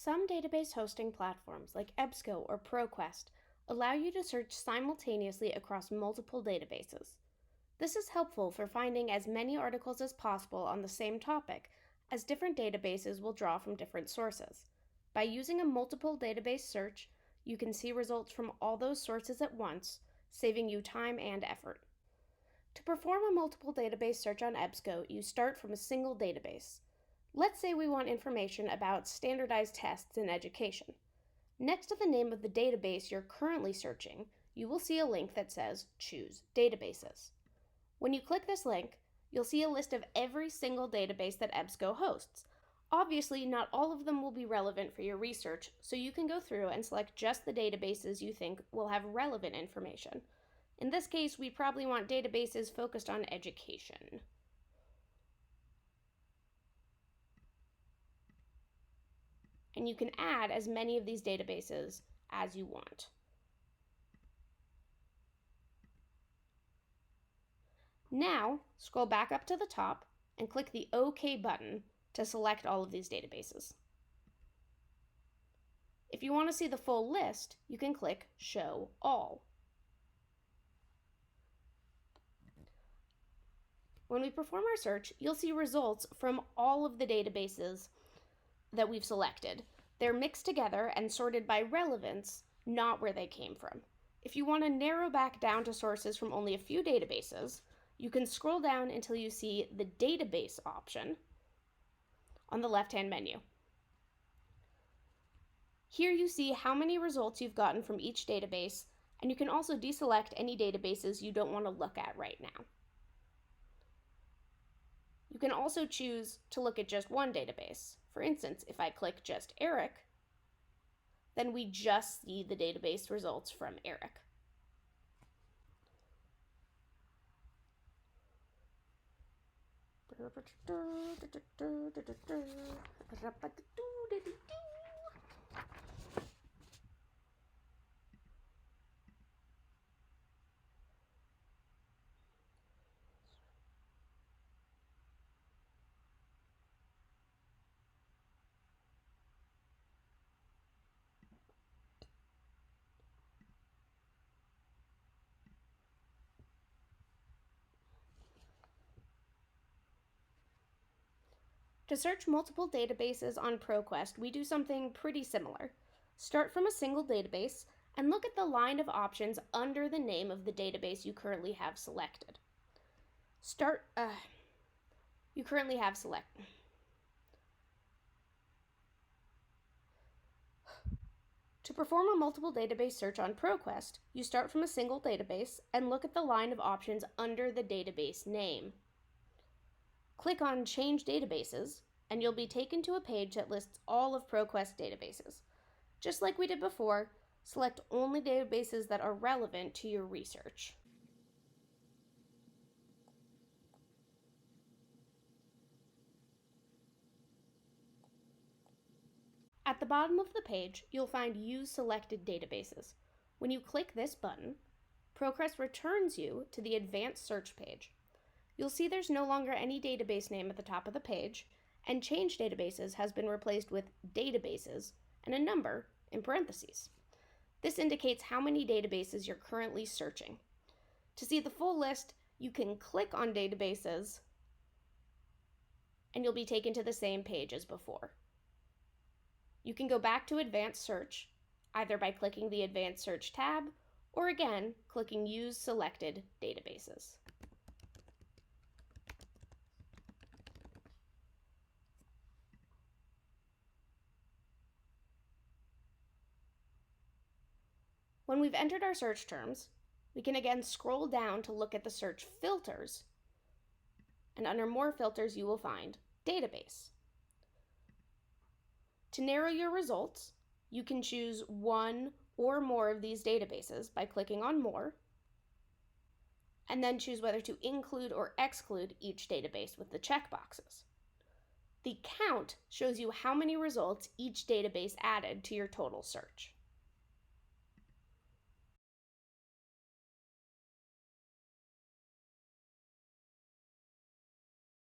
Some database hosting platforms like EBSCO or ProQuest allow you to search simultaneously across multiple databases. This is helpful for finding as many articles as possible on the same topic, as different databases will draw from different sources. By using a multiple database search, you can see results from all those sources at once, saving you time and effort. To perform a multiple database search on EBSCO, you start from a single database. Let's say we want information about standardized tests in education. Next to the name of the database you're currently searching, you will see a link that says Choose Databases. When you click this link, you'll see a list of every single database that EBSCO hosts. Obviously, not all of them will be relevant for your research, so you can go through and select just the databases you think will have relevant information. In this case, we probably want databases focused on education. And you can add as many of these databases as you want. Now, scroll back up to the top and click the OK button to select all of these databases. If you want to see the full list, you can click Show All. When we perform our search, you'll see results from all of the databases that we've selected. They're mixed together and sorted by relevance, not where they came from. If you want to narrow back down to sources from only a few databases, you can scroll down until you see the database option on the left-hand menu. Here you see how many results you've gotten from each database, and you can also deselect any databases you don't want to look at right now. You can also choose to look at just one database. For instance, if I click just Eric, then we just see the database results from Eric. To search multiple databases on ProQuest, we do something pretty similar. Start from a single database and look at the line of options under the name of the database you currently have selected. To perform a multiple database search on ProQuest, you start from a single database and look at the line of options under the database name. Click on Change Databases, and you'll be taken to a page that lists all of ProQuest databases. Just like we did before, select only databases that are relevant to your research. At the bottom of the page, you'll find Use Selected Databases. When you click this button, ProQuest returns you to the Advanced Search page. You'll see there's no longer any database name at the top of the page, and Change Databases has been replaced with Databases and a number in parentheses. This indicates how many databases you're currently searching. To see the full list, you can click on Databases, and you'll be taken to the same page as before. You can go back to Advanced Search, either by clicking the Advanced Search tab, or again, clicking Use Selected Databases. When we've entered our search terms, we can again scroll down to look at the search filters, and under More Filters you will find Database. To narrow your results, you can choose one or more of these databases by clicking on More, and then choose whether to include or exclude each database with the checkboxes. The count shows you how many results each database added to your total search.